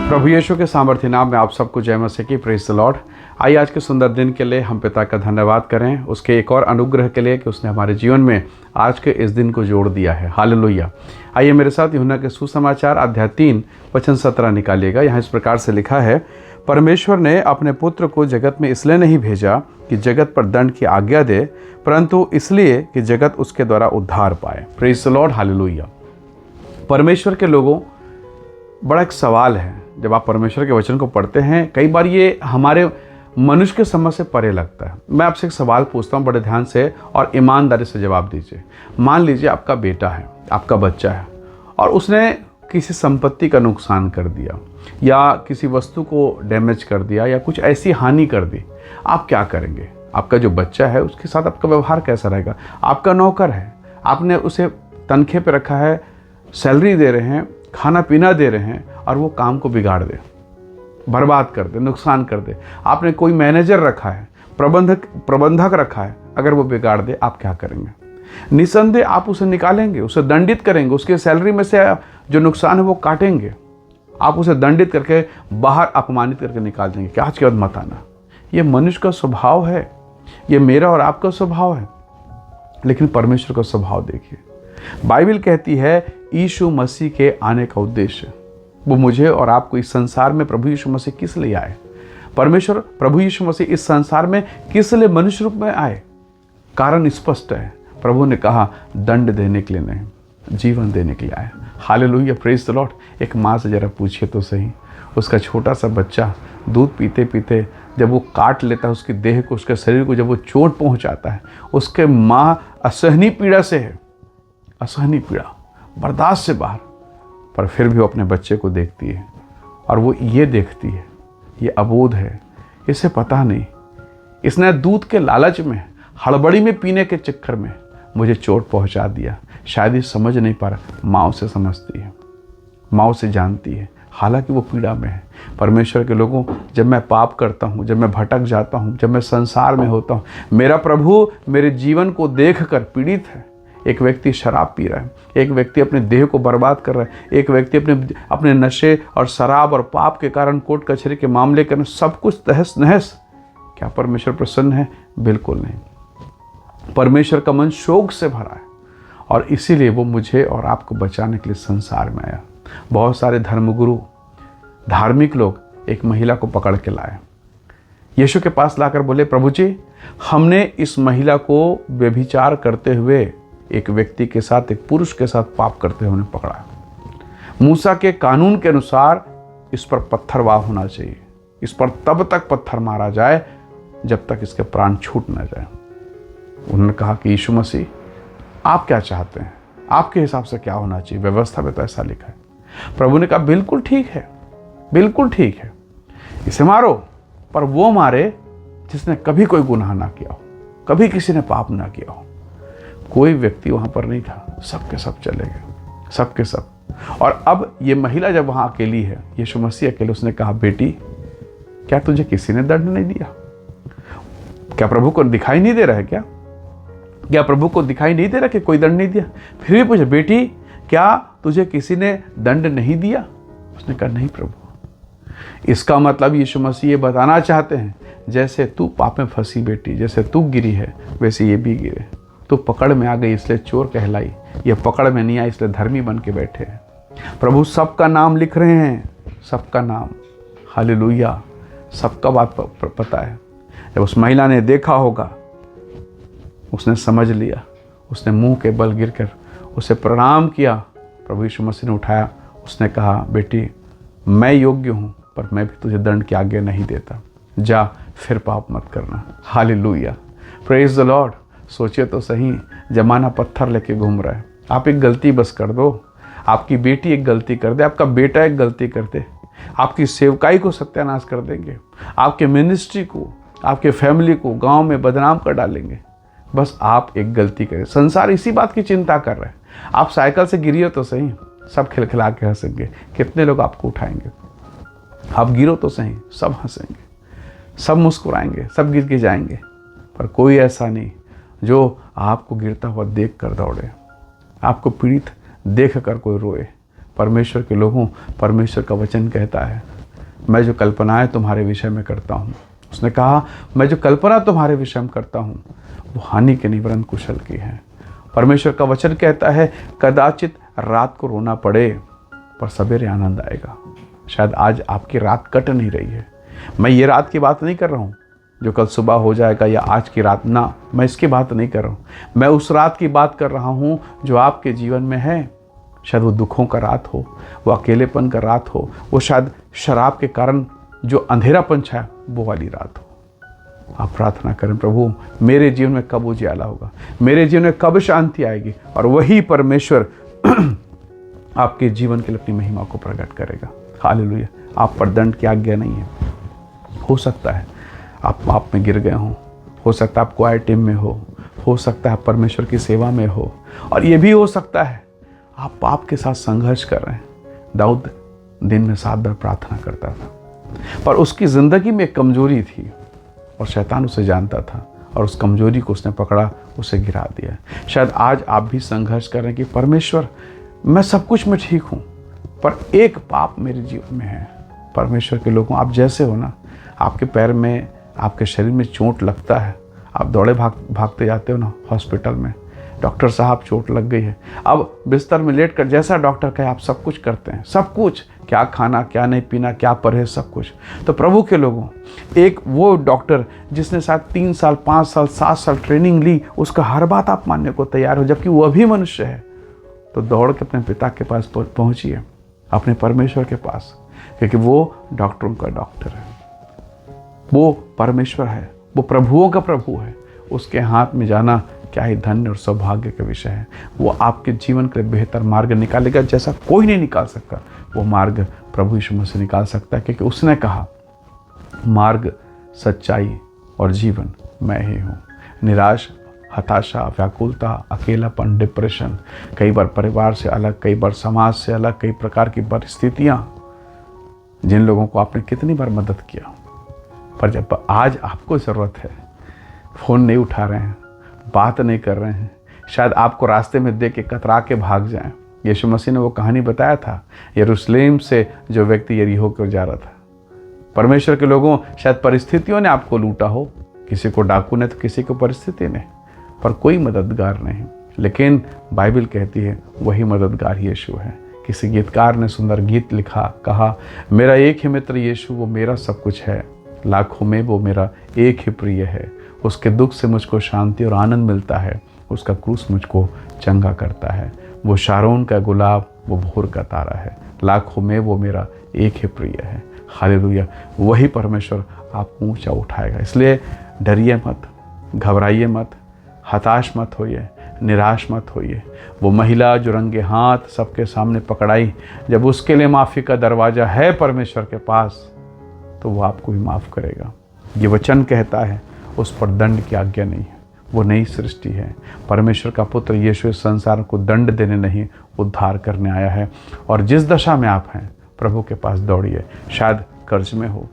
प्रभु यीशु के सामर्थ्य नाम में आप सबको जय मसीह की। Praise the Lord. आइए आज के सुंदर दिन के लिए हम पिता का धन्यवाद करें, उसके एक और अनुग्रह के लिए कि उसने हमारे जीवन में आज के इस दिन को जोड़ दिया है। हालेलुया। आइए मेरे साथ यूहन्ना के सुसमाचार अध्याय 3 वचन 17 निकालिएगा। यहाँ इस प्रकार से लिखा है, परमेश्वर ने अपने पुत्र को जगत में इसलिए नहीं भेजा कि जगत पर दंड की आज्ञा दे, परंतु इसलिए कि जगत उसके द्वारा उद्धार पाए। Praise the Lord. हालेलुया। परमेश्वर के लोगों, बड़ा एक सवाल है। जब आप परमेश्वर के वचन को पढ़ते हैं, कई बार ये हमारे मनुष्य के समझ से परे लगता है। मैं आपसे एक सवाल पूछता हूँ, बड़े ध्यान से और ईमानदारी से जवाब दीजिए। मान लीजिए आपका बेटा है, आपका बच्चा है, और उसने किसी संपत्ति का नुकसान कर दिया या किसी वस्तु को डैमेज कर दिया या कुछ ऐसी हानि कर दी, आप क्या करेंगे? आपका जो बच्चा है उसके साथ आपका व्यवहार कैसा रहेगा? आपका नौकर है, आपने उसे तनखे पे रखा है, सैलरी दे रहे हैं, खाना पीना दे रहे हैं, और वो काम को बिगाड़ दे, बर्बाद कर दे, नुकसान कर दे। आपने कोई मैनेजर रखा है, प्रबंधक रखा है, अगर वो बिगाड़ दे, आप क्या करेंगे? निसंदेह आप उसे निकालेंगे, उसे दंडित करेंगे, उसके सैलरी में से जो नुकसान है वो काटेंगे, आप उसे दंडित करके बाहर अपमानित करके निकाल देंगे कि आज के बाद मत आना। ये मनुष्य का स्वभाव है, ये मेरा और आपका स्वभाव है। लेकिन परमेश्वर का स्वभाव देखिए। बाइबल कहती है यीशु मसीह के आने का उद्देश्य, वो मुझे और आपको इस संसार में प्रभु यीशु मसीह किस लिए आए? परमेश्वर प्रभु यीशु मसीह इस संसार में किस लिए मनुष्य रूप में आए? कारण स्पष्ट है। प्रभु ने कहा दंड देने के लिए नहीं, जीवन देने के लिए आया। हालेलुया। Praise the Lord. एक माँ से जरा पूछिए तो सही, उसका छोटा सा बच्चा दूध पीते पीते जब वो काट लेता है उसकी देह को, उसके शरीर को, जब वो चोट पहुँचाता है, उसके माँ असहनीय पीड़ा से है, असहनीय पीड़ा, बर्दाश्त से बाहर, पर फिर भी वो अपने बच्चे को देखती है और वो ये देखती है, ये अबोध है, इसे पता नहीं, इसने दूध के लालच में, हड़बड़ी में पीने के चक्कर में मुझे चोट पहुंचा दिया। शायद ये समझ नहीं पा रहा। माँ उसे समझती है, माँ उसे जानती है, हालांकि वो पीड़ा में है। परमेश्वर के लोगों, जब मैं पाप करता हूँ, जब मैं भटक जाता हूँ, जब मैं संसार में होता हूँ, मेरा प्रभु मेरे जीवन को देख कर पीड़ित है। एक व्यक्ति शराब पी रहा है, एक व्यक्ति अपने देह को बर्बाद कर रहा है, एक व्यक्ति अपने नशे और शराब और पाप के कारण कोर्ट कचहरी के मामले करने, सब कुछ तहस नहस। क्या परमेश्वर प्रसन्न है? बिल्कुल नहीं। परमेश्वर का मन शोक से भरा है और इसीलिए वो मुझे और आपको बचाने के लिए संसार में आया। बहुत सारे धर्मगुरु, धार्मिक लोग एक महिला को पकड़ के लाए, यीशु के पास लाकर बोले, प्रभु जी, हमने इस महिला को व्यभिचार करते हुए एक व्यक्ति के साथ, एक पुरुष के साथ पाप करते हुए उन्हें पकड़ा। मूसा के कानून के अनुसार इस पर पत्थरवाह होना चाहिए, इस पर तब तक पत्थर मारा जाए जब तक इसके प्राण छूट ना जाए। उन्होंने कहा कि यीशु मसीह, आप क्या चाहते हैं? आपके हिसाब से क्या होना चाहिए? व्यवस्था में तो ऐसा लिखा है। प्रभु ने कहा बिल्कुल ठीक है, बिल्कुल ठीक है, इसे मारो, पर वो मारे जिसने कभी कोई गुनाह ना किया हो, कभी किसी ने पाप ना किया हो। कोई व्यक्ति वहां पर नहीं था, सबके सब चले गए, सबके सब। और अब ये महिला जब वहां अकेली है, यीशु मसीह अकेले, उसने कहा, बेटी, क्या तुझे किसी ने दंड नहीं दिया? क्या प्रभु को दिखाई नहीं दे रहा है? क्या प्रभु को दिखाई नहीं दे रहा कि कोई दंड नहीं दिया? फिर भी पूछे, बेटी, क्या तुझे किसी ने दंड नहीं दिया? उसने कहा, नहीं प्रभु। इसका मतलब यीशु मसीह ये बताना चाहते हैं, जैसे तू पाप में फंसी बेटी, जैसे तू गिरी है, वैसे ये भी गिरे। तो पकड़ में आ गई इसलिए चोर कहलाई, ये पकड़ में नहीं आई इसलिए धर्मी बन के बैठे हैं। प्रभु सबका नाम लिख रहे हैं, सबका नाम। हालेलुया। सबका बात पता है। जब उस महिला ने देखा होगा, उसने समझ लिया, उसने मुंह के बल गिरकर उसे प्रणाम किया। प्रभु यीशु मसीह ने उठाया, उसने कहा, बेटी, मैं योग्य हूँ, पर मैं भी तुझे दंड की आज्ञा नहीं देता, जा फिर पाप मत करना। हालेलुया। Praise the Lord. सोचिए तो सही, जमाना पत्थर लेके घूम रहा है। आप एक गलती बस कर दो, आपकी बेटी एक गलती कर दे, आपका बेटा एक गलती कर दे, आपकी सेवकाई को सत्यानाश कर देंगे, आपके मिनिस्ट्री को, आपके फैमिली को गांव में बदनाम कर डालेंगे। बस आप एक गलती करें। संसार इसी बात की चिंता कर रहा है। आप साइकिल से गिरिए तो सही, सब खिलखिला के हंसेंगे, कितने लोग आपको उठाएंगे। आप गिरो तो सही, सब हंसेंगे, सब मुस्कुराएंगे, सब गिर के जाएंगे, पर कोई ऐसा नहीं जो आपको गिरता हुआ देख कर दौड़े, आपको पीड़ित देख कर कोई रोए। परमेश्वर के लोगों, परमेश्वर का वचन कहता है, मैं जो कल्पनाएं तुम्हारे विषय में करता हूँ, उसने कहा मैं जो कल्पना तुम्हारे विषय में करता हूँ वो हानि के नहीं वरन कुशल की है। परमेश्वर का वचन कहता है कदाचित रात को रोना पड़े पर सवेरे आनंद आएगा। शायद आज आपकी रात कट नहीं रही है। मैं ये रात की बात नहीं कर रहा हूँ जो कल सुबह हो जाएगा या आज की रात, ना, मैं इसकी बात नहीं कर रहा हूँ। मैं उस रात की बात कर रहा हूँ जो आपके जीवन में है। शायद वो दुखों का रात हो, वो अकेलेपन का रात हो, वो शायद शराब के कारण जो अंधेरापन छाया वो वाली रात हो। आप प्रार्थना करें, प्रभु मेरे जीवन में कब उजियाला होगा, मेरे जीवन में कब शांति आएगी, और वही परमेश्वर आपके जीवन के लिए अपनी महिमा को प्रकट करेगा। हालेलुया। आप पर दंड की आज्ञा नहीं है। हो सकता है आप पाप में गिर गए हो सकता है आप क्वायर टीम में हो सकता है आप परमेश्वर की सेवा में हो, और ये भी हो सकता है आप पाप के साथ संघर्ष कर रहे हैं। दाऊद दिन में 7 बार प्रार्थना करता था, पर उसकी ज़िंदगी में एक कमजोरी थी और शैतान उसे जानता था, और उस कमजोरी को उसने पकड़ा, उसे गिरा दिया। शायद आज आप भी संघर्ष कर रहे हैं कि परमेश्वर मैं सब कुछ में ठीक हूँ, पर एक पाप मेरे जीवन में है। परमेश्वर के लोगों, आप जैसे हो ना, आपके पैर में, आपके शरीर में चोट लगता है, आप दौड़े भागते जाते हो ना हॉस्पिटल में, डॉक्टर साहब चोट लग गई है, अब बिस्तर में लेट कर जैसा डॉक्टर कहे आप सब कुछ करते हैं, सब कुछ, क्या खाना, क्या नहीं पीना, क्या परहेज, सब कुछ। तो प्रभु के लोगों, एक वो डॉक्टर जिसने शायद 3 साल, 5 साल, 7 साल ट्रेनिंग ली, उसका हर बात आप मानने को तैयार हो, जबकि वो भी मनुष्य है। तो दौड़ के अपने पिता के पास पहुंचिए, अपने परमेश्वर के पास, क्योंकि वो डॉक्टरों का डॉक्टर है, वो परमेश्वर है, वो प्रभुओं का प्रभु है। उसके हाथ में जाना क्या ही धन्य और सौभाग्य का विषय है। वो आपके जीवन के लिए बेहतर मार्ग निकालेगा, जैसा कोई नहीं निकाल सकता। वो मार्ग प्रभु यीशु मसीह निकाल सकता है, क्योंकि उसने कहा मार्ग, सच्चाई और जीवन मैं ही हूँ। निराश, हताशा, व्याकुलता, अकेलापन, डिप्रेशन, कई बार परिवार से अलग, कई बार समाज से अलग, कई प्रकार की परिस्थितियाँ, जिन लोगों को आपने कितनी बार मदद किया, पर जब आज आपको ज़रूरत है, फ़ोन नहीं उठा रहे हैं, बात नहीं कर रहे हैं, शायद आपको रास्ते में देख के कतरा के भाग जाएं। यीशु मसीह ने वो कहानी बताया था, यरूशलेम से जो व्यक्ति यरीहो की ओर जा रहा था। परमेश्वर के लोगों, शायद परिस्थितियों ने आपको लूटा हो, किसी को डाकू ने तो किसी को परिस्थिति ने, पर कोई मददगार नहीं। लेकिन बाइबल कहती है वही मददगार यीशु है। किसी गीतकार ने सुंदर गीत लिखा, कहा मेरा एक ही मित्र यीशु, वो मेरा सब कुछ है, लाखों में वो मेरा एक ही प्रिय है। उसके दुख से मुझको शांति और आनंद मिलता है, उसका क्रूस मुझको चंगा करता है। वो शारोन का गुलाब, वो भोर का तारा है, लाखों में वो मेरा एक ही प्रिय है। हालेलुया। वही परमेश्वर आपको ऊंचा उठाएगा। इसलिए डरिए मत, घबराइए मत, हताश मत होइए, निराश मत होइए। वो महिला जो रंगे हाथ सबके सामने पकड़ाई, जब उसके लिए माफ़ी का दरवाज़ा है परमेश्वर के पास, तो वो आपको भी माफ़ करेगा। ये वचन कहता है उस पर दंड की आज्ञा नहीं है। वो नई सृष्टि है। परमेश्वर का पुत्र यीशु इस संसार को दंड देने नहीं, उद्धार करने आया है। और जिस दशा में आप हैं, प्रभु के पास दौड़िए। शायद कर्ज में हो,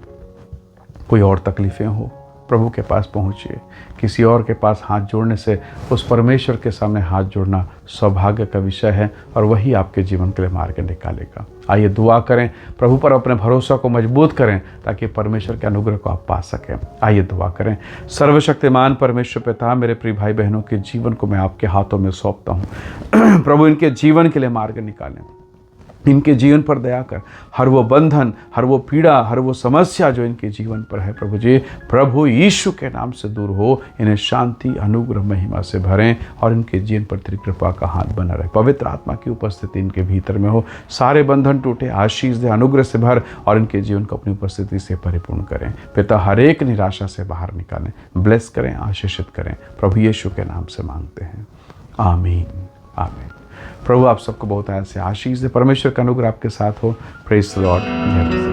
कोई और तकलीफ़ें हो, प्रभु के पास पहुँचिए। किसी और के पास हाथ जोड़ने से उस परमेश्वर के सामने हाथ जोड़ना सौभाग्य का विषय है, और वही आपके जीवन के लिए मार्ग निकालेगा। आइए दुआ करें, प्रभु पर अपने भरोसा को मजबूत करें, ताकि परमेश्वर के अनुग्रह को आप पा सकें। आइए दुआ करें। सर्वशक्तिमान परमेश्वर पिता, मेरे प्रिय भाई बहनों के जीवन को मैं आपके हाथों में सौंपता हूँ। प्रभु इनके जीवन के लिए मार्ग निकालें, इनके जीवन पर दया कर। हर वो बंधन, हर वो पीड़ा, हर वो समस्या जो इनके जीवन पर है, प्रभु जी, प्रभु यीशु के नाम से दूर हो। इन्हें शांति, अनुग्रह, महिमा से भरें, और इनके जीवन पर तेरी कृपा का हाथ बना रहे। पवित्र आत्मा की उपस्थिति इनके भीतर में हो। सारे बंधन टूटे, आशीष दे, अनुग्रह से भर, और इनके जीवन को अपनी उपस्थिति से परिपूर्ण करें। पिता, हर एक निराशा से बाहर निकालें, ब्लेस करें, आशीषित करें। प्रभु यीशु के नाम से मांगते हैं, आमीन, आमीन। प्रभु आप सबको बहुत ऐसे आशीष दे। परमेश्वर का अनुग्रह आपके साथ हो। Praise the Lord.